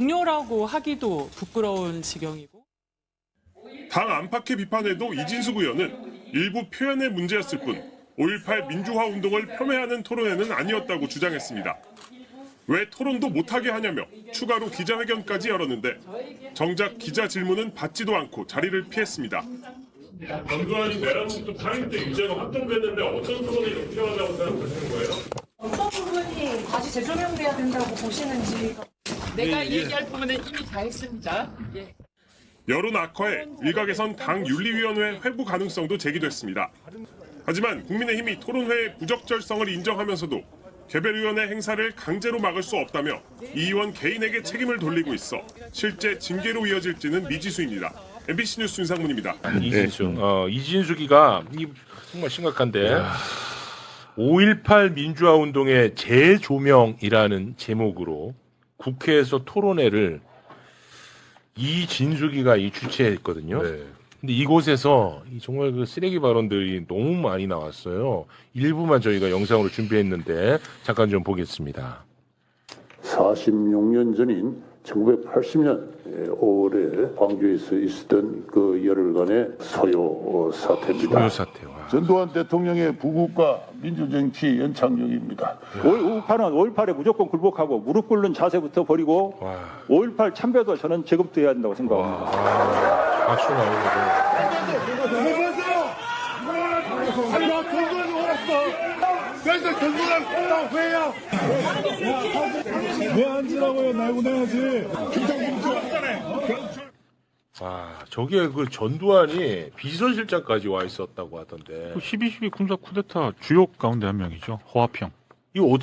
동료라고 하기도 부끄러운 지경이고. 당 안팎의 비판에도 이진숙 의원은 일부 표현의 문제였을 뿐 5.18 민주화 운동을 폄훼하는 토론회는 아니었다고 주장했습니다. 왜 토론도 못하게 하냐며 추가로 기자회견까지 열었는데 정작 기자 질문은 받지도 않고 자리를 피했습니다. 전두환이 내란국도 8일 때 유죄가 확정됐는데 어떤 토론이 이렇게 필요하다고 생각하시는 거예요? 어떤 부분이 다시 재조명돼야 된다고 보시는지. 내가 얘기할 부분은 이미 다 했습니다. 예. 여론 악화에 일각에선 당 윤리위원회 회부 가능성도 제기됐습니다. 하지만 국민의힘이 토론회의 부적절성을 인정하면서도 개별위원회 행사를 강제로 막을 수 없다며 이 의원 개인에게 책임을 돌리고 있어 실제 징계로 이어질지는 미지수입니다. MBC 뉴스 윤상문입니다. 이진숙이가 정말 심각한데 5.18 민주화 운동의 재조명이라는 제목으로 국회에서 토론회를 이진숙이가 주최했거든요. 네. 근데 이곳에서 정말 그 쓰레기 발언들이 너무 많이 나왔어요. 일부만 저희가 영상으로 준비했는데 잠깐 좀 보겠습니다. 46년 전인 1980년 5월에 광주에서 있었던 그 열흘간의 소요 사태입니다. 소요 사태. 전두환 대통령의 부국과 민주정치 연착륙입니다. 5.18은 5.18에 무조건 굴복하고 무릎 꿇는 자세부터 버리고 5.18 참배도 저는 제급돼야 된다고 생각합니다. 박수 나오고. 왜 앉으라고요? 날고 내야지. 저게 그 전두환이 비서실장까지 와 있었다고 하던데. 12.12 군사 쿠데타 주역 가운데 한 명이죠. 허화평. 이거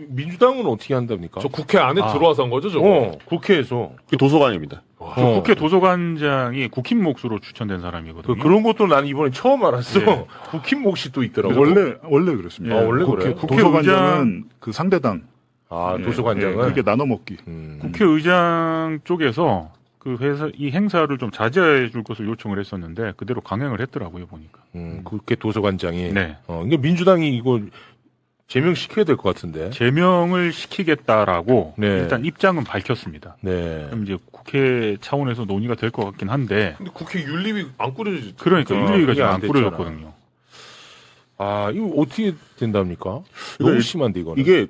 민주당은 어떻게 한답니까? 저 국회 안에 들어와서 한 거죠, 저거? 국회에서. 도서관입니다. 국회 도서관장이 국힘 몫으로 추천된 사람이거든요. 그런 것도 난 이번에 처음 알았어. 네. 국힘 몫이 또 있더라고. 원래 그렇습니다. 원래 그래요? 도서관장은 그 상대당. 도서관장은? 그렇게 나눠 먹기. 국회의장 쪽에서 이 행사를 좀 자제해 줄 것을 요청을 했었는데 그대로 강행을 했더라고요, 보니까. 국회 도서관장이. 네. 그러니까 민주당이 이거 제명시켜야 될 것 같은데. 제명을 시키겠다라고 네. 일단 입장은 밝혔습니다. 네. 그럼 이제 국회 차원에서 논의가 될 것 같긴 한데. 근데 국회 윤리위 안 꾸려지죠. 그러니까 윤리위가 지금 안 됐잖아. 꾸려졌거든요. 이거 어떻게 된답니까? 너무 심한데 이거는. 이게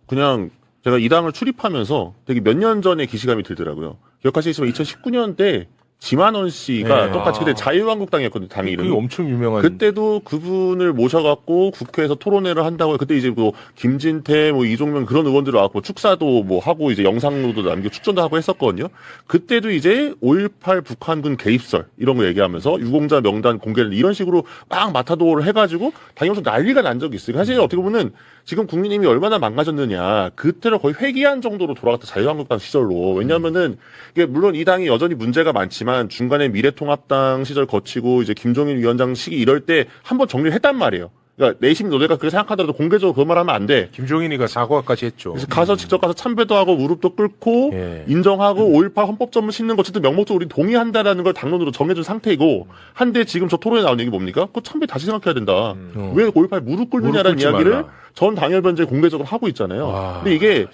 그냥 제가 이 당을 출입하면서 되게 몇 년 전에 기시감이 들더라고요. 기억하시겠지만 2019년 때 지만원 씨가 네. 똑같이 그때 자유한국당이었거든요. 당 이름이. 그게 엄청 유명한. 그때도 그분을 모셔갖고 국회에서 토론회를 한다고 그때 이제 김진태 이종명 그런 의원들 와갖고 축사도 하고 이제 영상로도 남기고 축전도 하고 했었거든요. 그때도 이제 5.18 북한군 개입설 이런 거 얘기하면서 유공자 명단 공개를 이런 식으로 막 마타도를 해가지고 당연히 난리가 난 적이 있어요. 사실 어떻게 보면 지금 국민의힘이 얼마나 망가졌느냐. 그때를 거의 회귀한 정도로 돌아갔다 자유한국당 시절로. 왜냐하면은 이게 물론 이 당이 여전히 문제가 많지만 중간에 미래통합당 시절 거치고 이제 김종인 위원장 시기 이럴 때 한번 정리를 했단 말이에요. 그러니까 내심 너네가 그렇게 생각하더라도 공개적으로 그 말 하면 안 돼. 김종인이가 사과까지 했죠. 그래서 직접 가서 참배도 하고 무릎도 꿇고 인정하고 5.18 헌법전문 싣는 거 어쨌든 명목적으로 우리 동의한다라는 걸 당론으로 정해준 상태이고 한데 지금 저 토론에 나온 얘기 뭡니까? 그거 참배 다시 생각해야 된다. 왜 5.18 무릎 꿇느냐라는 이야기를 말라. 전 당열 변제 공개적으로 하고 있잖아요. 근데 이게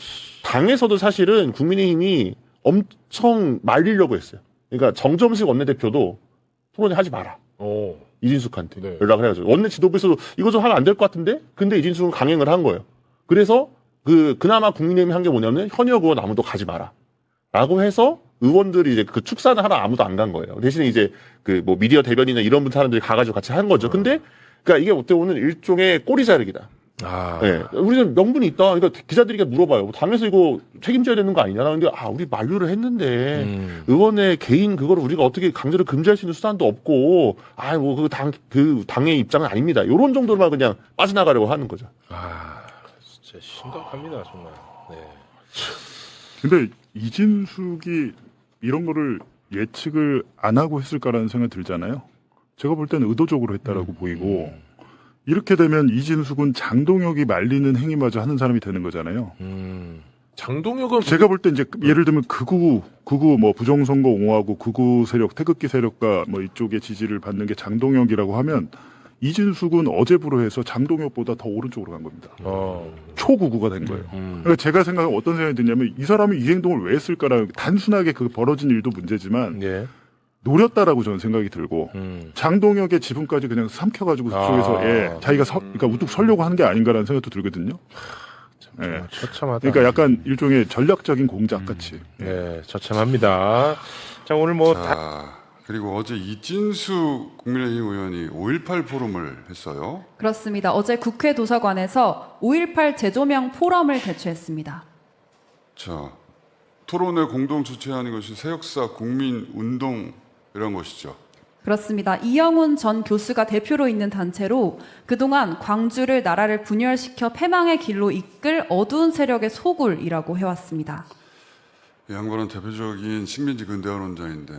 당에서도 사실은 국민의힘이 엄청 말리려고 했어요. 그러니까 정점식 원내대표도 토론회 하지 마라. 이진숙한테 연락을 해가지고 원내 지도부에서도 이거 좀 하면 안 될 것 같은데? 근데 이진숙은 강행을 한 거예요. 그래서 그나마 국민의힘이 한 게 뭐냐면 현역 의원 아무도 가지 마라. 라고 해서 의원들이 이제 그 축사는 하러 아무도 안 간 거예요. 대신에 이제 미디어 대변인이나 이런 사람들이 가가지고 같이 한 거죠. 근데 그러니까 이게 어떻게 보면 일종의 꼬리 자르기다. 네. 우리는 명분이 있다. 그러니까 기자들이 당에서 이거 책임져야 되는 거 아니냐. 근데 우리 만류를 했는데 의원의 개인 그거를 우리가 어떻게 강제로 금지할 수 있는 수단도 없고 그 당의 입장은 아닙니다. 이런 정도로만 그냥 빠져나가려고 하는 거죠. 진짜 심각합니다, 정말. 네. 근데 이진숙이 이런 거를 예측을 안 하고 했을까라는 생각이 들잖아요. 제가 볼 때는 의도적으로 했다라고 보이고 이렇게 되면 이진숙은 장동혁이 말리는 행위마저 하는 사람이 되는 거잖아요. 장동혁은 제가 볼 때 이제 예를 들면 극우 부정선거 옹호하고 극우 세력, 태극기 세력과 이쪽의 지지를 받는 게 장동혁이라고 하면 이진숙은 어제부로 해서 장동혁보다 더 오른쪽으로 간 겁니다. 초구구가 된 거예요. 그러니까 제가 생각하면 어떤 생각이 드냐면 이 사람이 이 행동을 왜 했을까라는 단순하게 그 벌어진 일도 문제지만 예. 노렸다라고 저는 생각이 들고 장동혁의 지분까지 그냥 삼켜가지고 그쪽에서 예, 자기가 그러니까 우뚝 서려고 하는 게 아닌가라는 생각도 들거든요. 예. 처참하다. 그러니까 약간 일종의 전략적인 공작 같이. 네, 처참합니다. 자, 오늘 뭐 그리고 어제 이진수 국민의힘 의원이 5.18 포럼을 했어요. 그렇습니다. 어제 국회 도서관에서 5.18 재조명 포럼을 개최했습니다. 자, 토론회 공동 주최하는 것이 새역사 국민운동 이런 것이죠. 그렇습니다. 이영훈 전 교수가 대표로 있는 단체로 그동안 광주를 나라를 분열시켜 패망의 길로 이끌 어두운 세력의 소굴이라고 해왔습니다. 이 양반은 대표적인 식민지 근대화론자인데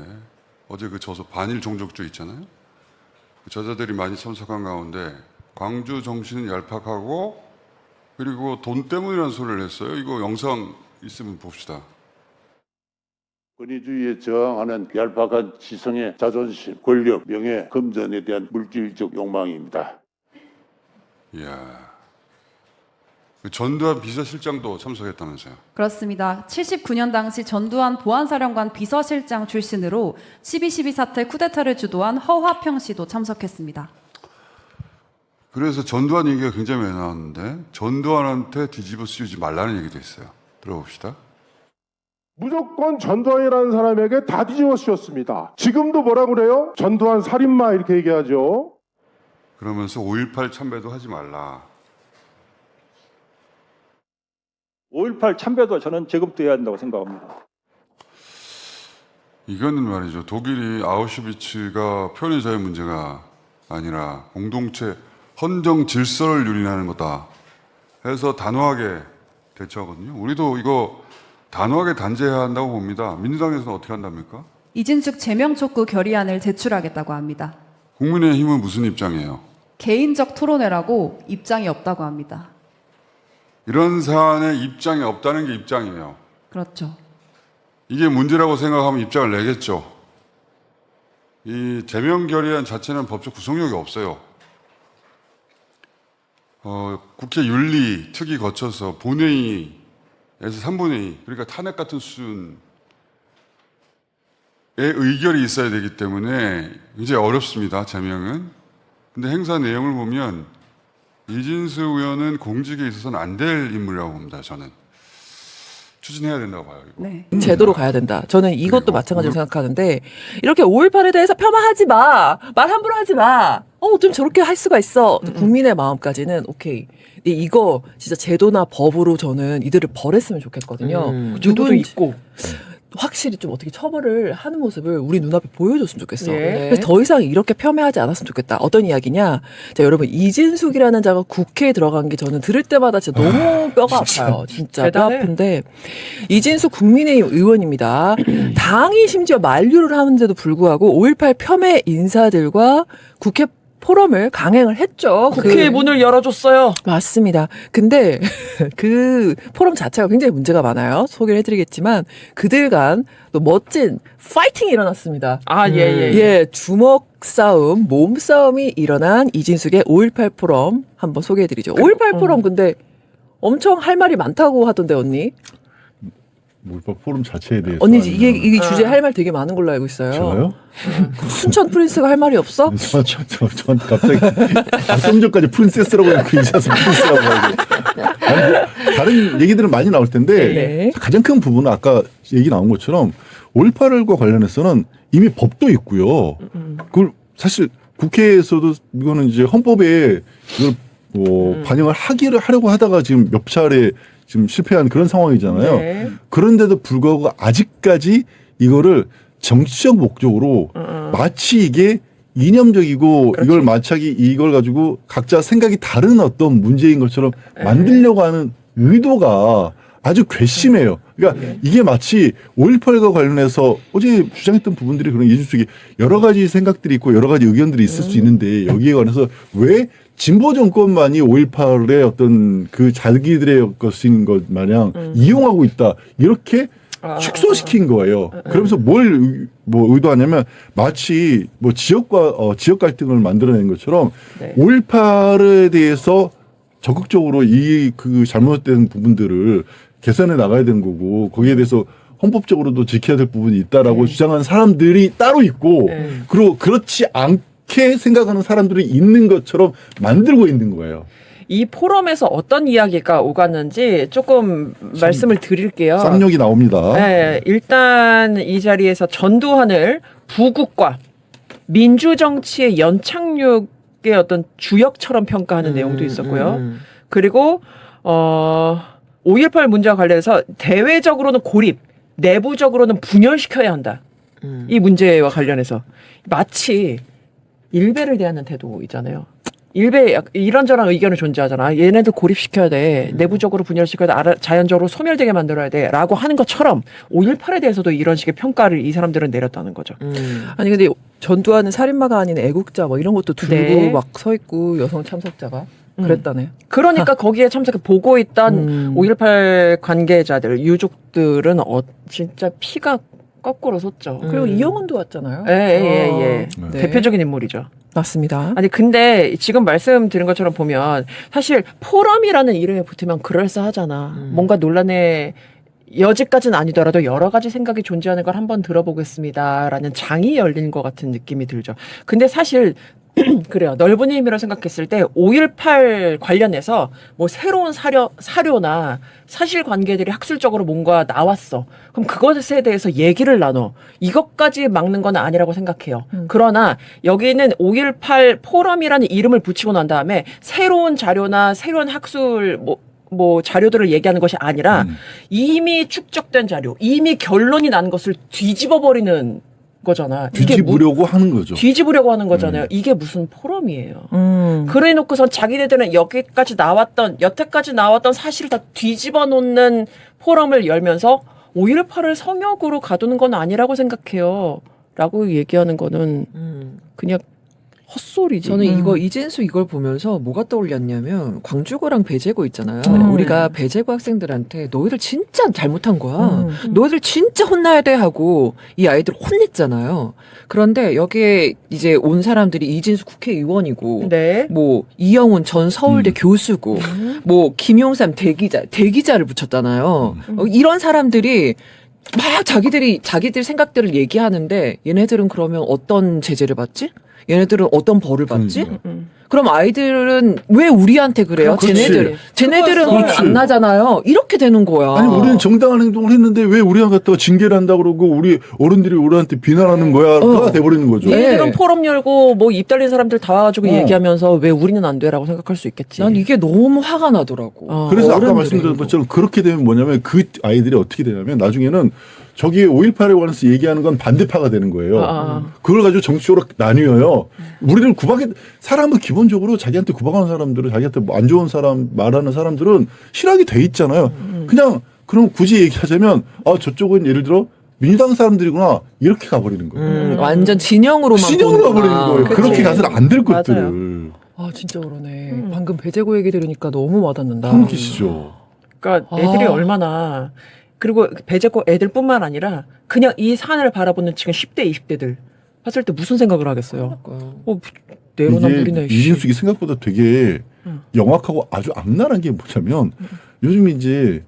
어제 그 저서 반일 종족주의 있잖아요. 그 저자들이 많이 참석한 가운데 광주 정신은 얄팍하고 그리고 돈 때문이라는 소리를 했어요. 이거 영상 있으면 봅시다. 권위주의에 저항하는 얄팍한 지성의 자존심, 권력, 명예, 금전에 대한 물질적 욕망입니다. 이야, 그 전두환 비서실장도 참석했다면서요? 그렇습니다. 79년 당시 전두환 보안사령관 비서실장 출신으로 12.12 사태 쿠데타를 주도한 허화평 씨도 참석했습니다. 그래서 전두환 얘기가 굉장히 많이 나왔는데 전두환한테 뒤집어 씌우지 말라는 얘기도 있어요. 들어봅시다. 무조건 전두환이라는 사람에게 다 뒤집어 씌웠습니다. 지금도 뭐라 그래요? 전두환 살인마 이렇게 얘기하죠. 그러면서 5.18 참배도 하지 말라. 5.18 참배도 저는 재검토해야 한다고 생각합니다. 이거는 말이죠. 독일이 아우슈비츠가 표현의 자유 문제가 아니라 공동체 헌정 질서를 유린하는 거다 해서 단호하게 대처하거든요. 우리도 이거 단호하게 단죄해야 한다고 봅니다. 민주당에서는 어떻게 한답니까? 이진숙 제명 촉구 결의안을 제출하겠다고 합니다. 국민의힘은 무슨 입장이에요? 개인적 토론회라고 입장이 없다고 합니다. 이런 사안에 입장이 없다는 게 입장이에요. 그렇죠. 이게 문제라고 생각하면 입장을 내겠죠. 이 제명 결의안 자체는 법적 구속력이 없어요. 국회 윤리 특위 거쳐서 본회의에서 3분의 2, 그러니까 탄핵 같은 수준의 의결이 있어야 되기 때문에 굉장히 어렵습니다. 제명은. 근데 행사 내용을 보면 이진수 의원은 공직에 있어서는 안 될 인물이라고 봅니다. 저는 추진해야 된다고 봐요. 이거. 네. 제도로 가야 된다. 저는 이것도 마찬가지로 생각하는데 이렇게 5.18에 대해서 폄하하지 마. 말 함부로 하지 마. 좀 저렇게 할 수가 있어. 국민의 마음까지는 오케이. 이거 진짜 제도나 법으로 저는 이들을 벌했으면 좋겠거든요. 제도도 있고. 확실히 좀 어떻게 처벌을 하는 모습을 우리 눈앞에 보여줬으면 좋겠어. 예. 그래서 더 이상 이렇게 폄훼하지 않았으면 좋겠다. 어떤 이야기냐? 자, 여러분 이진숙이라는 자가 국회에 들어간 게 저는 들을 때마다 진짜 너무 뼈가 아파요. 진짜 뼈 아픈데 이진숙 국민의힘 의원입니다. 당이 심지어 만류를 하는데도 불구하고 5.18 폄훼 인사들과 국회 포럼을 강행을 했죠. 국회의 문을 열어줬어요. 맞습니다. 근데 그 포럼 자체가 굉장히 문제가 많아요. 소개를 해드리겠지만 그들 간 또 멋진 파이팅이 일어났습니다. 예, 주먹 싸움, 몸 싸움이 일어난 이진숙의 5.18 포럼 한번 소개해드리죠. 5.18 포럼 근데 엄청 할 말이 많다고 하던데 언니. 5.18 포럼 자체에 대해서. 언니 이게 주제 할 말 되게 많은 걸로 알고 있어요. 저요? 순천 프린스가 할 말이 없어? 저한테 갑자기 좀 전까지 프린세스라고 하면 그 이자서 프린스라고 하고. 다른 얘기들은 많이 나올 텐데 네. 가장 큰 부분은 아까 얘기 나온 것처럼 5.18과 관련해서는 이미 법도 있고요. 그걸 사실 국회에서도 이거는 이제 헌법에 이걸 반영을 하려고 하다가 지금 몇 차례 지금 실패한 그런 상황이잖아요. 네. 그런데도 불구하고 아직까지 이거를 정치적 목적으로 마치 이게 이념적이고 그렇죠. 이걸 마치 이걸 가지고 각자 생각이 다른 어떤 문제인 것처럼 만들려고 하는 의도가 아주 괘씸해요. 그러니까 이게 마치 5.18과 관련해서 어제 주장했던 부분들이 그런 이준숙이 여러 가지 생각들이 있고 여러 가지 의견들이 있을 수 있는데 여기에 관해서 왜 진보 정권만이 5.18의 어떤 그 자기들의 것인 것 마냥 이용하고 있다. 이렇게 축소시킨 거예요. 그러면서 뭘 의도하냐면 마치 뭐 지역 갈등을 만들어낸 것처럼 네. 5.18에 대해서 적극적으로 그 잘못된 부분들을 개선해 나가야 되는 거고 거기에 대해서 헌법적으로도 지켜야 될 부분이 있다라고 주장하는 사람들이 따로 있고 그리고 그렇지 않게 생각하는 사람들이 있는 것처럼 만들고 있는 거예요. 이 포럼에서 어떤 이야기가 오갔는지 조금 말씀을 드릴게요. 쌍욕이 나옵니다. 네, 일단 이 자리에서 전두환을 부국과 민주정치의 연착륙의 어떤 주역처럼 평가하는 내용도 있었고요. 그리고 5.18 문제와 관련해서 대외적으로는 고립, 내부적으로는 분열시켜야 한다. 이 문제와 관련해서 마치 일베를 대하는 태도이잖아요. 일베 이런저런 의견이 존재하잖아. 얘네들 고립시켜야 돼. 내부적으로 분열시켜야 돼. 자연적으로 소멸되게 만들어야 돼. 라고 하는 것처럼 5.18에 대해서도 이런 식의 평가를 이 사람들은 내렸다는 거죠. 아니 근데 전두환은 살인마가 아닌 애국자 뭐 이런 것도 들고 네. 막 서 있고 여성 참석자가 그랬다네요. 그러니까 거기에 참석해 보고 있던 5.18 관계자들, 유족들은 진짜 피가 거꾸로 솟죠. 그리고 이영훈도 왔잖아요. 예. 네. 대표적인 인물이죠. 맞습니다. 아니 근데 지금 말씀드린 것처럼 보면 사실 포럼이라는 이름에 붙으면 그럴싸하잖아. 뭔가 논란의 여지까지는 아니더라도 여러 가지 생각이 존재하는 걸 한번 들어보겠습니다라는 장이 열린 것 같은 느낌이 들죠. 근데 사실 그래요. 넓은 의미로 생각했을 때 5.18 관련해서 뭐 새로운 사료나 사실관계들이 학술적으로 뭔가 나왔어. 그럼 그것에 대해서 얘기를 나눠. 이것까지 막는 건 아니라고 생각해요. 그러나 여기는 5.18 포럼이라는 이름을 붙이고 난 다음에 새로운 자료나 새로운 학술 뭐 자료들을 얘기하는 것이 아니라 이미 축적된 자료, 이미 결론이 난 것을 뒤집어버리는 거잖아. 뒤집으려고 하는 거죠. 뒤집으려고 하는 거잖아요. 이게 무슨 포럼이에요. 그래 놓고선 자기네들은 여태까지 나왔던 사실을 다 뒤집어 놓는 포럼을 열면서 5.18을 성역으로 가두는 건 아니라고 생각해요. 라고 얘기하는 거는 그냥 헛소리지. 저는 이진수 이걸 보면서 뭐가 떠올렸냐면 광주고랑 배재고 있잖아요. 우리가 배재고 학생들한테 너희들 진짜 잘못한 거야. 너희들 진짜 혼나야 돼 하고 이 아이들 혼냈잖아요. 그런데 여기에 이제 온 사람들이 이진수 국회의원이고 네. 뭐 이영훈 전 서울대 교수고 뭐 김용삼 대기자를 붙였잖아요. 이런 사람들이 막 자기들 생각들을 얘기하는,데 얘네들은 그러면 어떤 제재를 받지? 얘네들은 어떤 벌을 받지? 그럼 아이들은 왜 우리한테 그래요? 쟤네들은 안 나잖아요. 이렇게 되는 거야. 아니 우리는 정당한 행동을 했는데 왜 우리한테 갖다가 징계를 한다 그러고 우리 어른들이 우리한테 비난하는 거야가 돼버리는 거죠. 얘네들은 포럼 열고 뭐 입 달린 사람들 다 와가지고 얘기하면서 왜 우리는 안 돼라고 생각할 수 있겠지. 난 이게 너무 화가 나더라고. 그래서 아까 말씀드린 것처럼 그렇게 되면 뭐냐면 그 아이들이 어떻게 되냐면 나중에는 저기에 5.18에 관해서 얘기하는 건 반대파가 되는 거예요. 그걸 가지고 정치적으로 나뉘어요. 우리를 사람은 기본적으로 자기한테 구박하는 사람들은 자기한테 뭐 안 좋은 사람 말하는 사람들은 싫어하게 돼 있잖아요. 그냥 그럼 굳이 얘기하자면 저쪽은 예를 들어 민주당 사람들이구나 이렇게 가버리는 거예요. 완전 진영으로만 가버리는 거예요. 그치. 그렇게 가서는 안 될 것들을. 아 진짜 그러네. 방금 배재고 얘기 들으니까 너무 와닿는다. 한기시죠. 그러니까 애들이 얼마나 그리고 배재고 애들뿐만 아니라 그냥 이 산을 바라보는 지금 10대 20대들 봤을 때 무슨 생각을 하겠어요. 내로남불이네. 이진숙이 생각보다 되게 영악하고 아주 악랄한 게 뭐냐면 요즘 이제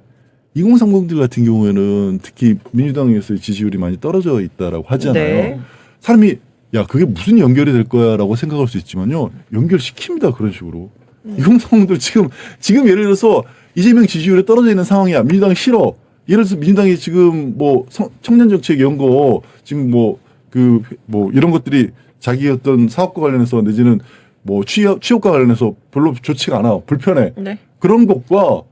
2030들 같은 경우에는 특히 민주당에서의 지지율이 많이 떨어져 있다라고 하잖아요. 네. 사람이 야 그게 무슨 연결이 될 거야라고 생각할 수 있지만요. 연결시킵니다. 그런 식으로. 2030들 지금 예를 들어서 이재명 지지율이 떨어져 있는 상황이야. 민주당이 싫어. 예를 들어서 민주당이 지금 뭐 청년 정책 이런 거 지금 뭐 이런 것들이 자기 어떤 사업과 관련해서 내지는 뭐 취업과 관련해서 별로 좋지가 않아. 불편해. 네. 그런 것과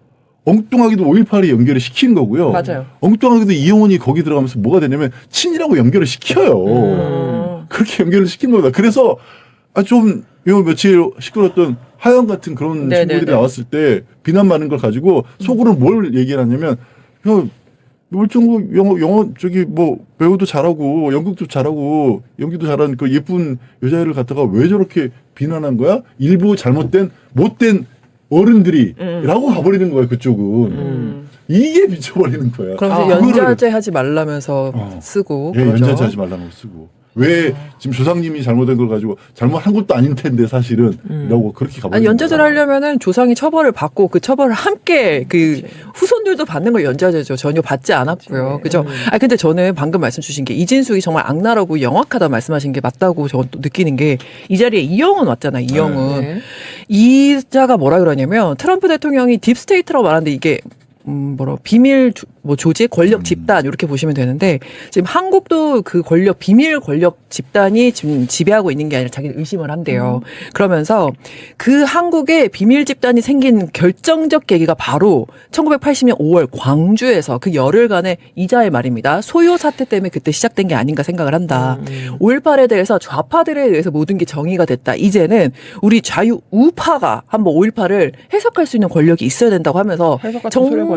엉뚱하게도 5.18이 연결을 시킨 거고요. 맞아요. 엉뚱하게도 이영훈이 거기 들어가면서 뭐가 되냐면 친이라고 연결을 시켜요. 그렇게 연결을 시킨 겁니다. 그래서 좀 며칠 시끄러웠던 하영 같은 그런 친구들이 나왔을 때 비난 많은 걸 가지고 속으로 뭘 얘기를 하냐면 멀쩡고 영어 배우도 잘하고 연극도 잘하고 연기도 잘하는 그 예쁜 여자애를 갖다가 왜 저렇게 비난한 거야? 일부 못된 어른들이라고 가버리는 거예요. 그쪽은. 이게 미쳐버리는 거야. 그럼 연좌제 하지 말라면서 쓰고. 예, 그러죠. 연좌제 하지 말라고 쓰고. 왜 지금 조상님이 잘못한 걸 가지고 잘못한 것도 아닌 텐데 사실은 라고 그렇게 가버리는 아니, 연좌제를 하려면은 조상이 처벌을 받고 그 처벌을 함께 그 후손들도 받는 걸 연좌제죠. 전혀 받지 않았고요. 그죠? 아 근데 저는 방금 말씀 주신 게 이진숙이 정말 악랄하고 영악하다 말씀하신 게 맞다고 저는 또 느끼는 게 이 자리에 이영은 왔잖아요. 이영은. 네. 이자가 뭐라 그러냐면 트럼프 대통령이 딥스테이트라고 말하는데 이게 비밀 조직, 권력 집단 이렇게 보시면 되는데 지금 한국도 그 비밀 권력 집단이 지금 지배하고 있는 게 아니라 자기는 의심을 한대요. 그러면서 그 한국의 비밀 집단이 생긴 결정적 계기가 바로 1980년 5월 광주에서 그 열흘간의 이자의 말입니다. 소요 사태 때문에 그때 시작된 게 아닌가 생각을 한다. 5.18에 대해서 좌파들에 의해서 모든 게 정의가 됐다. 이제는 우리 자유 우파가 한번 5.18을 해석할 수 있는 권력이 있어야 된다고 하면서 정말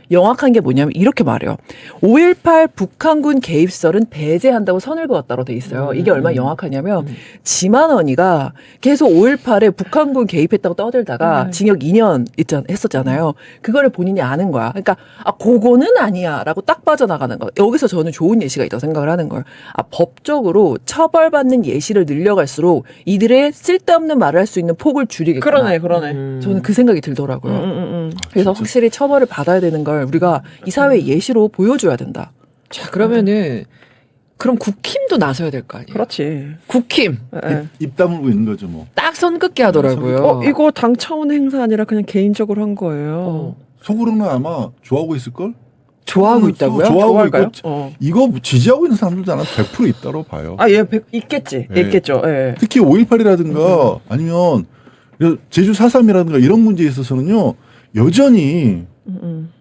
영악한 게 뭐냐면 이렇게 말해요. 5.18 북한군 개입설은 배제한다고 선을 그었다고 돼 있어요. 이게 얼마나 영악하냐면 지만원이가 계속 5.18에 북한군 개입했다고 떠들다가 징역 2년 했었잖아요. 그거를 본인이 아는 거야. 그러니까 그거는 아니야 라고 딱 빠져나가는 거. 여기서 저는 좋은 예시가 있다고 생각을 하는 거예요. 법적으로 처벌받는 예시를 늘려갈수록 이들의 쓸데없는 말을 할 수 있는 폭을 줄이겠구나. 그러네. 저는 그 생각이 들더라고요. 그래서 확실히 처벌을 받아야 되는 걸 우리가 이 사회의 예시로 보여줘야 된다. 자, 그러면은 그럼 국힘도 나서야 될 거 아니에요? 그렇지. 국힘. 입 다물고 있는 거죠, 뭐. 딱 선긋게 하더라고요. 이거 당 차원 행사 아니라 그냥 개인적으로 한 거예요. 속으로는 아마 좋아하고 있을걸? 좋아하고 있다고요? 좋아하고 좋아할까요? 있고 이거 지지하고 있는 사람들도 나는 100% 있다고 봐요. 있겠지. 예. 있겠죠. 예. 특히 5.18이라든가 아니면 제주 4.3이라든가 이런 문제에 있어서는요. 여전히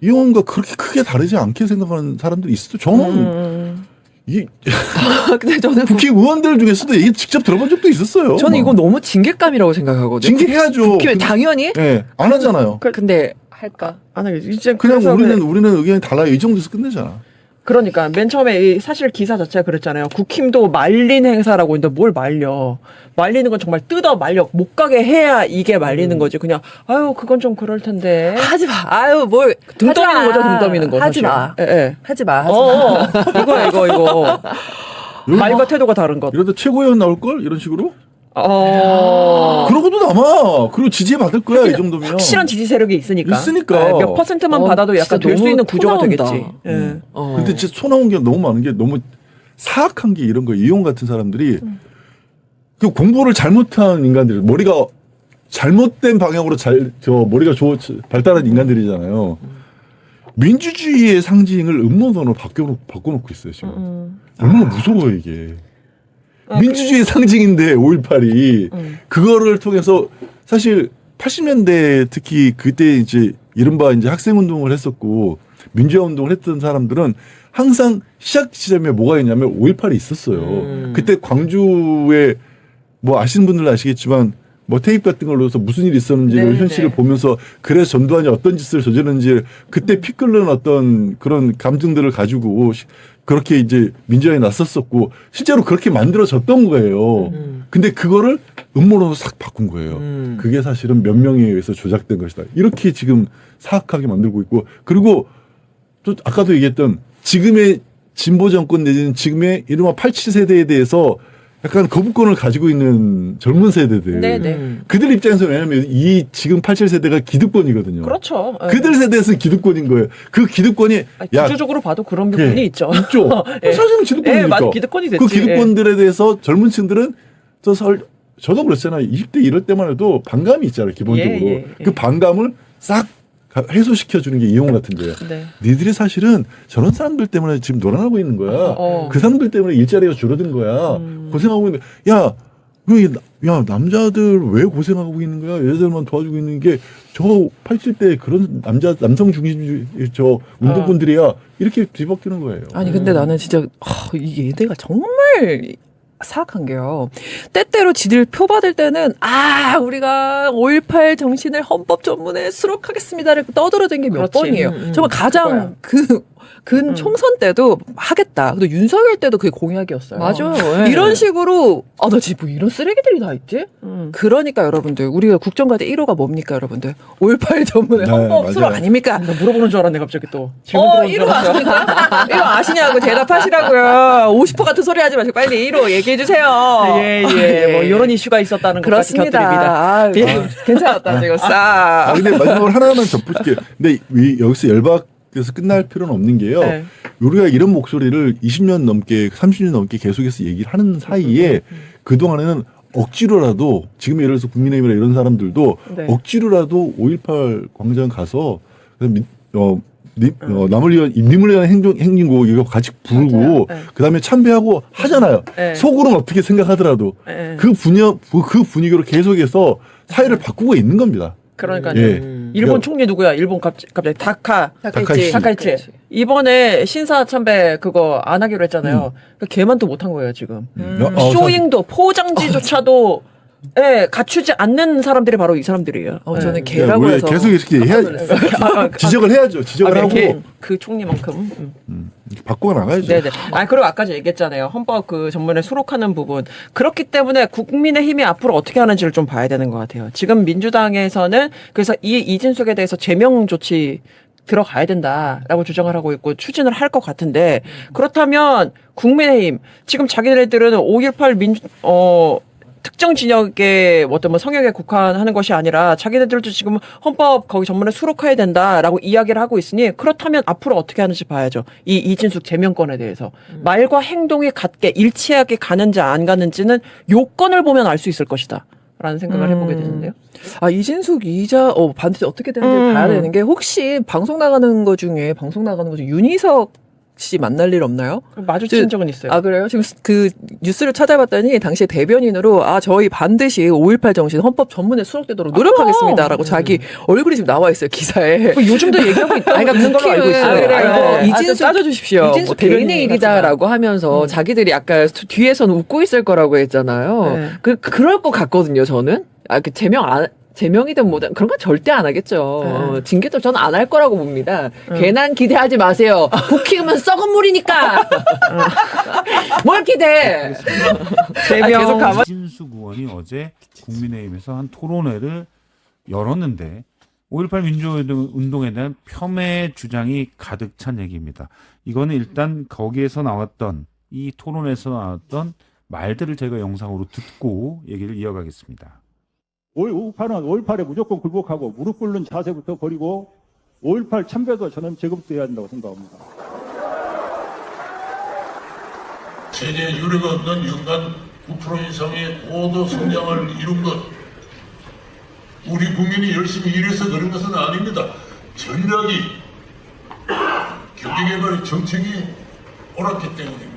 이혼과 그렇게 크게 다르지 않게 생각하는 사람들이 있어요. 저는 근데 저는 국힘 의원들 중에서도 이게 직접 들어본 적도 있었어요. 저는 이거 너무 징계감이라고 생각하거든요. 징계해야죠. 국힘은 당연히. 네, 안 하잖아요. 근데 할까? 안 하겠지. 이제 그냥 우리는 의견이 달라요. 이 정도에서 끝내잖아. 그러니까 맨 처음에 사실 기사 자체가 그랬잖아요. 국힘도 말린 행사라고 했는데 뭘 말려. 말리는 건 정말 뜯어 말려 못 가게 해야 이게 말리는 거지. 그냥 그건 좀 그럴 텐데. 하지 마. 뭘 등 떠미는 거죠. 등 떠미는 거. 하지 사실. 마. 예. 하지 마. 하지 마. 이거. 말과 태도가 다른 것. 이러다 최고위원 나올 걸 이런 식으로? 그러고도 남아. 그리고 지지해 받을 거야 이 정도면. 확실한 지지 세력이 있으니까. 있으니까. 몇 퍼센트만 받아도 약간 될 수 있는 구조가 되겠지. 근데 진짜 소 나온 게 너무 많은 게 너무 사악한 게 이런 거. 이용 같은 사람들이 그 공부를 잘못한 인간들, 머리가 잘못된 방향으로 머리가 발달한 인간들이잖아요. 민주주의의 상징을 음모론으로 바꿔놓고 있어요 지금. 얼마나 무서워요 이게. 민주주의 상징인데 5.18이 그거를 통해서 사실 80년대 특히 그때 이제 이른바 이제 학생운동을 했었고 민주화 운동을 했던 사람들은 항상 시작 지점에 뭐가 있냐면 5.18이 있었어요. 그때 광주에 뭐 아시는 분들은 아시겠지만 뭐 테이프 같은 걸로 해서 무슨 일이 있었는지를 현실을 보면서 그래서 전두환이 어떤 짓을 저질렀는지 그때 피 끓는 어떤 그런 감정들을 가지고 그렇게 이제 민주화에 나섰었고 실제로 그렇게 만들어졌던 거예요. 근데 그거를 음모론으로 싹 바꾼 거예요. 그게 사실은 몇 명에 의해서 조작된 것이다. 이렇게 지금 사악하게 만들고 있고 그리고 또 아까도 얘기했던 지금의 진보 정권 내지는 지금의 이른바 87세대에 대해서 약간 거부권을 가지고 있는 젊은 세대들. 네네. 그들 입장에서 왜냐하면 이 지금 87세대가 기득권이거든요. 그렇죠. 그들 세대에서는 기득권인 거예요. 그 기득권이 구조적으로 봐도 그런 부분이 있죠. 있죠. 사실은 기득권이니까. 맞아, 기득권이 됐지. 그 기득권들에 대해서 젊은 층들은 저도 그랬잖아요. 20대 이럴 때만 해도 반감이 있잖아요. 기본적으로. 그 반감을 싹 해소시켜주는 게 이용 같은 거예요. 니들이 사실은 저런 사람들 때문에 지금 놀아나고 있는 거야. 그 사람들 때문에 일자리가 줄어든 거야. 고생하고 있는 거야. 야, 남자들 왜 고생하고 있는 거야? 여자들만 도와주고 있는 게 저 80대 그런 남성 중심 운동권들이야. 이렇게 뒤바뀌는 거예요. 아니, 근데 나는 진짜, 이게 얘네가 정말 사악한 게요. 때때로 지들 표 받을 때는 우리가 5.18 정신을 헌법 전문에 수록하겠습니다를 떠들어댄 게 몇 번이에요. 정말 가장 근 총선 때도 하겠다. 근데 윤석열 때도 그게 공약이었어요. 맞아요. 예. 이런 식으로 나 지금 뭐 이런 쓰레기들이 다 있지? 그러니까 여러분들 우리가 국정과제 1호가 뭡니까 여러분들? 5.18 전문의 헌법 수록 아닙니까? 나 물어보는 줄 알았네 갑자기 또. 1호 아십니까? 1호 아시냐고 대답하시라고요. 50% 같은 소리 하지 마시고 빨리 1호 얘기해 주세요. 예. 뭐 이런 이슈가 있었다는 것까지 곁들입니다. 괜찮았다 지금 싹. 근데 마지막으로 하나만 덧붙일게요. 근데 여기서 열받아서 끝날 필요는 없는 게요. 네. 우리가 이런 목소리를 20년 넘게 30년 넘게 계속해서 얘기를 하는 사이에 그동안에는 억지로라도 지금 예를 들어서 국민의힘이나 이런 사람들도 네. 억지로라도 5.18 광장 가서 남을 위한 행진곡 이거 같이 부르고 네. 그다음에 참배하고 하잖아요. 네. 속으로는 어떻게 생각하더라도 네. 그 분위기로 계속해서 사회를 바꾸고 있는 겁니다. 그러니까요. 예. 일본 총리 누구야? 일본 갑자기 다카이치. 이번에 신사 참배 그거 안 하기로 했잖아요. 그 걔만 또 못한 거예요 지금. 쇼잉도 포장지조차도 갖추지 않는 사람들이 바로 이 사람들이에요. 저는 걔라고 해서 계속 이렇게 지적을 해야죠. 지적을 하고 그 총리만큼. 바꾸어 나가야죠. 네네. 그리고 아까 얘기했잖아요. 헌법 그 전문에 수록하는 부분. 그렇기 때문에 국민의힘이 앞으로 어떻게 하는지를 좀 봐야 되는 것 같아요. 지금 민주당에서는 그래서 이 이진숙에 대해서 제명 조치 들어가야 된다라고 주장을 하고 있고 추진을 할 것 같은데 그렇다면 국민의힘 지금 자기네들은 5.18 특정 진영의 어떤 성역에 국한하는 것이 아니라 자기네들도 지금 헌법 거기 전문에 수록해야 된다라고 이야기를 하고 있으니 그렇다면 앞으로 어떻게 하는지 봐야죠. 이 이진숙 제명권에 대해서 말과 행동이 같게 일치하게 가는지 안 가는지는 요건을 보면 알 수 있을 것이다. 라는 생각을 해보게 되는데요. 이진숙 이자 반드시 어떻게 되는지 봐야 되는 게 혹시 방송 나가는 거 중에 윤희석 씨 만날 일 없나요? 마주친 적은 있어요. 그래요? 지금 그 뉴스를 찾아봤더니 당시에 대변인으로 저희 반드시 5.18 정신 헌법 전문에 수록되도록 노력하겠습니다라고 자기 얼굴이 지금 나와 있어요 기사에. 요즘도 얘기하고 있는 걸로 알고 있어요. 이진숙 따져주십시오. 이진숙 개인의 일이다라고 하면서 자기들이 아까 뒤에서는 웃고 있을 거라고 했잖아요. 그럴 것 같거든요. 저는 제명이든 뭐든 그런 건 절대 안 하겠죠. 징계도 저는 안 할 거라고 봅니다. 괜한 기대하지 마세요. 붓기면 썩은 물이니까. 뭘 기대해. 계속 가만. 이진숙 의원이 어제 국민의힘에서 한 토론회를 열었는데 5.18 민주운동에 대한 폄훼 주장이 가득 찬 얘기입니다. 이거는 일단 거기에서 나왔던 이 토론에서 나왔던 말들을 저희가 영상으로 듣고 얘기를 이어가겠습니다. 5.18은 5.18에 무조건 굴복하고 무릎 꿇는 자세부터 버리고 5.18 참배도 저는 재검토해야 한다고 생각합니다. 세계 유례가 없는 연간 9% 이상의 고도 성장을 이룬 것, 우리 국민이 열심히 일해서 그런 것은 아닙니다. 전략이 경제개발의 정책이 옳았기 때문입니다.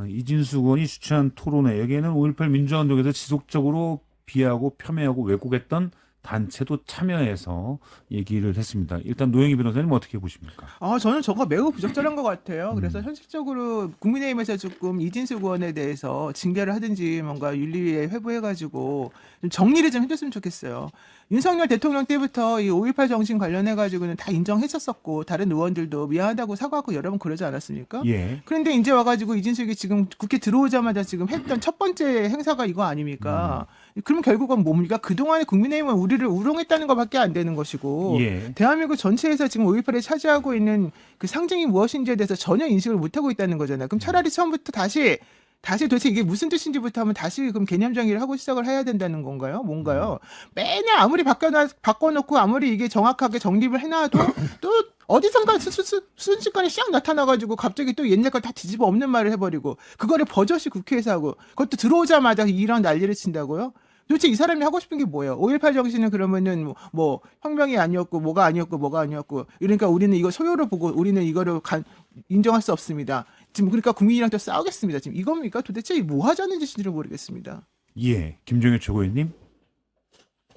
이진숙 의원이 주최한 토론회, 여기에는 5.18 민주화운동에서 지속적으로 비하하고 폄훼하고 왜곡했던 단체도 참여해서 얘기를 했습니다. 일단 노영희 변호사님 어떻게 보십니까? 저는 저거 매우 부적절한 것 같아요. 그래서 현실적으로 국민의힘에서 조금 이진숙 의원에 대해서 징계를 하든지 뭔가 윤리위에 회부해가지고 좀 정리를 좀 해줬으면 좋겠어요. 윤석열 대통령 때부터 이 5.18 정신 관련해가지고는 다 인정했었었고 다른 의원들도 미안하다고 사과하고 여러 번 그러지 않았습니까? 예. 그런데 이제 와가지고 이진숙이 지금 국회 들어오자마자 지금 했던 첫 번째 행사가 이거 아닙니까? 그럼 결국은 뭡니까? 그동안에 국민의힘은 우리를 우롱했다는 것밖에 안 되는 것이고 대한민국 전체에서 지금 5.18에 차지하고 있는 그 상징이 무엇인지에 대해서 전혀 인식을 못하고 있다는 거잖아요. 그럼 차라리 처음부터 다시 도대체 이게 무슨 뜻인지부터 하면 다시 그럼 개념 정의를 하고 시작을 해야 된다는 건가요? 뭔가요? 매년 아무리 바꿔놓고 아무리 이게 정확하게 정립을 해놔도 또 어디선가 순식간에 샥 나타나가지고 갑자기 또 옛날 걸 다 뒤집어 엎는 말을 해버리고 그거를 버젓이 국회에서 하고 그것도 들어오자마자 이런 난리를 친다고요? 도대체 이 사람이 하고 싶은 게 뭐예요? 5.18 정신은 그러면은 뭐 혁명이 아니었고 뭐가 아니었고 이러니까 우리는 이거 소요로 보고 우리는 이거를 인정할 수 없습니다. 지금 그러니까 국민이랑 또 싸우겠습니다. 지금 이겁니까? 도대체 뭐 하자는 짓인지를 모르겠습니다. 김종현 최고위원님.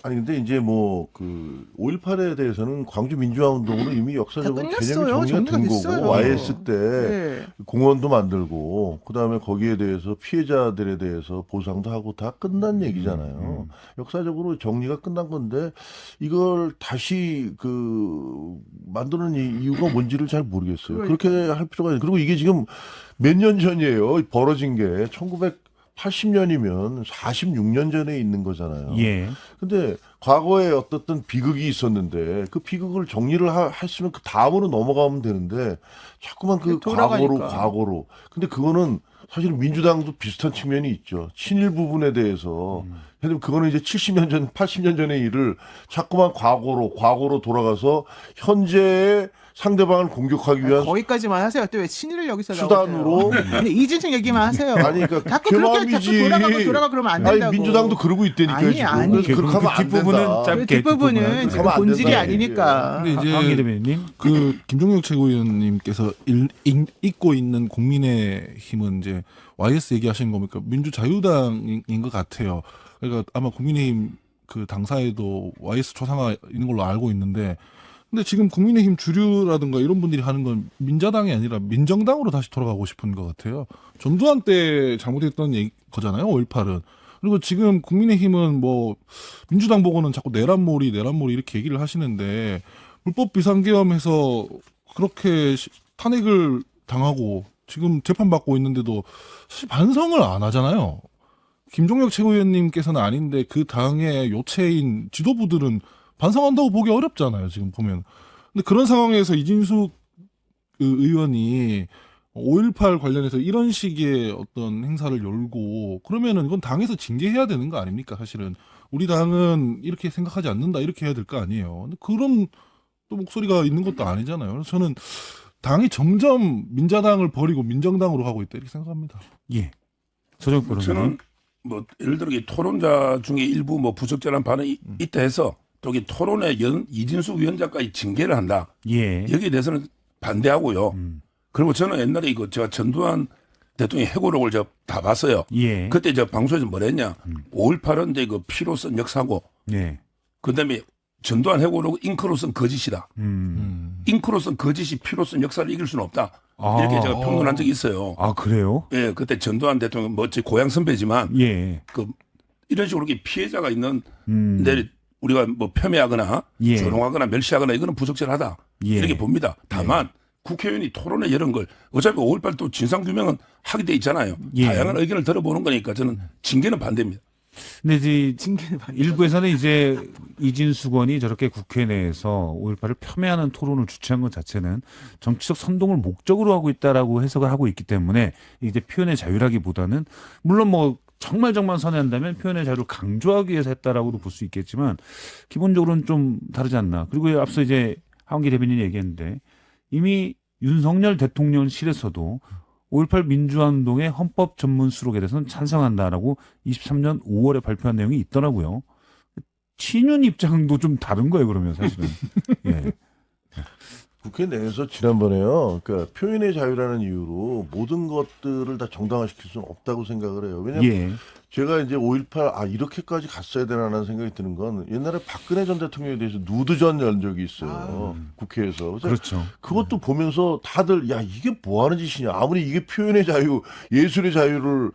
아니 근데 이제 뭐 그 5.18에 대해서는 광주 민주화 운동으로 이미 역사적으로 개념이 정리가 된 거고 YS 때 공원도 만들고 그다음에 거기에 대해서 피해자들에 대해서 보상도 하고 다 끝난 얘기잖아요. 역사적으로 정리가 끝난 건데 이걸 다시 그 만드는 이유가 뭔지를 잘 모르겠어요. 그렇게 할 필요가 있어요. 그리고 이게 지금 몇 년 전이에요. 벌어진 게 1980년이면 46년 전에 있는 거잖아요. 예. 근데 과거에 어떻든 비극이 있었는데 그 비극을 정리를 했으면 그 다음으로 넘어가면 되는데 자꾸만 그 과거로. 근데 그거는 사실 민주당도 비슷한 측면이 있죠. 친일 부분에 대해서. 근데 그거는 이제 70년 전, 80년 전의 일을 자꾸만 과거로 돌아가서 현재의 상대방을 공격하기 위한 거기까지만 하세요. 또 왜 친일을 여기서 수단으로 근데 이진석 얘기만 하세요. 아니 그러니까 자꾸 그렇게 자꾸 돌아가 그러면 안 된다고. 아니, 민주당도 그러고 있다니까요. 아니. 그렇게 하면 안 된다. 그 뒷부분은 지금 본질이 아니니까. 근데 이제 그 김종혁 최고위원님께서 읽고 있는 국민의힘은 이제 YS 얘기하시는 겁니까? 민주자유당인 것 같아요. 그러니까 아마 국민의힘 그 당사에도 YS 초상화 있는 걸로 알고 있는데, 근데 지금 국민의힘 주류라든가 이런 분들이 하는 건 민자당이 아니라 민정당으로 다시 돌아가고 싶은 것 같아요. 전두환 때 잘못했던 거잖아요, 5.18은. 그리고 지금 국민의힘은 뭐 민주당 보고는 자꾸 내란몰이 이렇게 얘기를 하시는데, 불법 비상계엄해서 그렇게 탄핵을 당하고 지금 재판받고 있는데도 사실 반성을 안 하잖아요. 김종혁 최고위원님께서는 아닌데 그 당의 요체인 지도부들은 반성한다고 보기 어렵잖아요, 지금 보면. 근데 그런 상황에서 이진숙 의원이 5.18 관련해서 이런 식의 어떤 행사를 열고 그러면은 이건 당에서 징계해야 되는 거 아닙니까, 사실은. 우리 당은 이렇게 생각하지 않는다, 이렇게 해야 될 거 아니에요. 근데 그런 또 목소리가 있는 것도 아니잖아요. 그래서 저는 당이 점점 민자당을 버리고 민정당으로 가고 있다, 이렇게 생각합니다. 예. 서정 저는 뭐 예를 들어 이 토론자 중에 일부 뭐 부적절한 반응이 있다 해서 또 이 토론에 이진숙 위원장까지 징계를 한다. 예. 여기에 대해서는 반대하고요. 그리고 저는 옛날에 이거 제가 전두환 대통령 해고록을 제가 다 봤어요. 예. 그때 제가 방송에서 뭐랬냐. 5.18은 이제 그 피로 쓴 역사고. 예. 그다음에 전두환 해고록 잉크로 쓴 거짓이다. 잉크로 쓴 거짓이 피로 쓴 역사를 이길 수는 없다. 이렇게 제가 평론한 적이 있어요. 아, 그래요? 예, 그때 전두환 대통령 뭐 제 고향 선배지만 예. 그 이런 식으로 이렇게 피해자가 있는 데 우리가 뭐 폄훼하거나 예. 조롱하거나 멸시하거나 이거는 부적절하다. 예. 이렇게 봅니다. 다만 국회의원이 토론에 이런 걸 어차피 5.18 또 진상규명은 하게 돼 있잖아요. 예. 다양한 의견을 들어보는 거니까 저는 징계는 반대입니다. 근데 이제 일부에서는 이제 이진숙 의원이 저렇게 국회 내에서 5.18을 폄훼하는 토론을 주최한 것 자체는 정치적 선동을 목적으로 하고 있다라고 해석을 하고 있기 때문에 이제 표현의 자유라기보다는 물론 뭐 정말 선회한다면 표현의 자유를 강조하기 위해서 했다라고도 볼 수 있겠지만 기본적으로는 좀 다르지 않나. 그리고 앞서 이제 하원기 대변인이 얘기했는데 이미 윤석열 대통령실에서도 5.18 민주화운동의 헌법 전문 수록에 대해서는 찬성한다라고 23년 5월에 발표한 내용이 있더라고요. 친윤 입장도 좀 다른 거예요, 그러면 사실은. 예. 국회 내에서 지난번에요. 그러니까 표현의 자유라는 이유로 모든 것들을 다 정당화시킬 수는 없다고 생각을 해요. 왜냐하면 예. 제가 이제 5.18 이렇게까지 갔어야 되나라는 생각이 드는 건 옛날에 박근혜 전 대통령에 대해서 누드전 연 적이 있어요. 국회에서. 그렇죠. 그것도 보면서 다들 야 이게 뭐 하는 짓이냐. 아무리 이게 표현의 자유, 예술의 자유를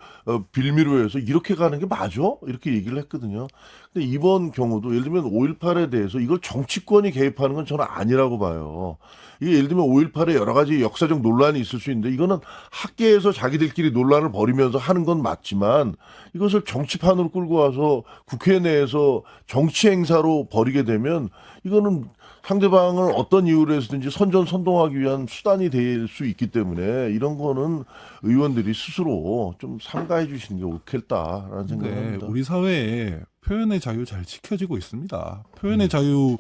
빌미로 해서 이렇게 가는 게 맞아? 이렇게 얘기를 했거든요. 근데 이번 경우도 예를 들면 5.18에 대해서 이걸 정치권이 개입하는 건 저는 아니라고 봐요. 이게 예를 들면 5.18에 여러 가지 역사적 논란이 있을 수 있는데 이거는 학계에서 자기들끼리 논란을 벌이면서 하는 건 맞지만 이것을 정치판으로 끌고 와서 국회 내에서 정치 행사로 벌이게 되면 이거는 상대방을 어떤 이유로 해서든지 선동하기 위한 수단이 될 수 있기 때문에 이런 거는 의원들이 스스로 좀 삼가해 주시는 게 옳겠다라는 생각을 합니다. 우리 사회에 표현의 자유 잘 지켜지고 있습니다. 표현의 자유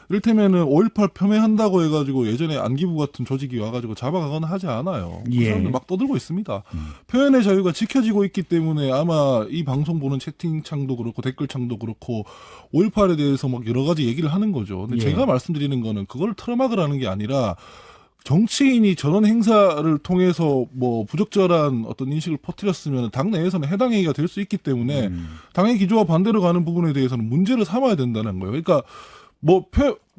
이를테면은 5.18 폄훼한다고 해가지고 예전에 안기부 같은 조직이 와가지고 잡아가거나 하지 않아요. 그 사람들 막 떠들고 있습니다. 표현의 자유가 지켜지고 있기 때문에 아마 이 방송 보는 채팅창도 그렇고 댓글창도 그렇고 5.18에 대해서 막 여러 가지 얘기를 하는 거죠. 근데 제가 말씀드리는 거는 그걸 틀어막으라는 게 아니라 정치인이 저런 행사를 통해서 뭐 부적절한 어떤 인식을 퍼뜨렸으면 당 내에서는 해당 행위가 될 수 있기 때문에 당의 기조와 반대로 가는 부분에 대해서는 문제를 삼아야 된다는 거예요. 그러니까 뭐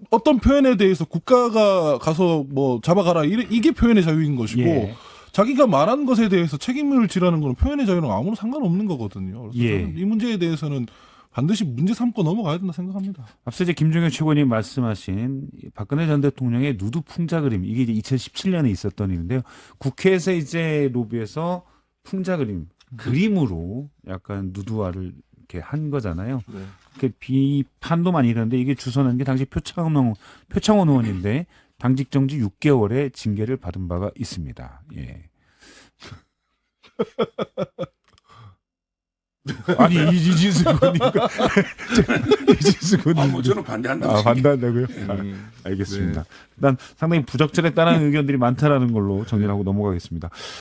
어떤 표현에 대해서 국가가 가서 뭐 잡아가라 이게 표현의 자유인 것이고 예. 자기가 말한 것에 대해서 책임을 지라는 건 표현의 자유랑 아무런 상관없는 거거든요. 그래서 예. 저는 이 문제에 대해서는 반드시 문제 삼고 넘어가야 된다 생각합니다. 앞서 이제 김종혁 최고님 말씀하신 박근혜 전 대통령의 누드 풍자 그림, 이게 이제 2017년에 있었던 일인데요. 국회에서 이제 로비에서 풍자 그림으로 약간 누드화를 이렇게 한 거잖아요. 네. 그 비판도 많이 일었는데 이게 주선한 게 당시 표창원 의원인데 당직 정지 6개월의 징계를 받은 바가 있습니다. 예. 아니 이진수 의원님과 이진수 의원님 뭐 저는 반대한다고. 반대한다고요? 알겠습니다. 일단 상당히 부적절했다는 의견들이 많다라는 걸로 정리하고 넘어가겠습니다.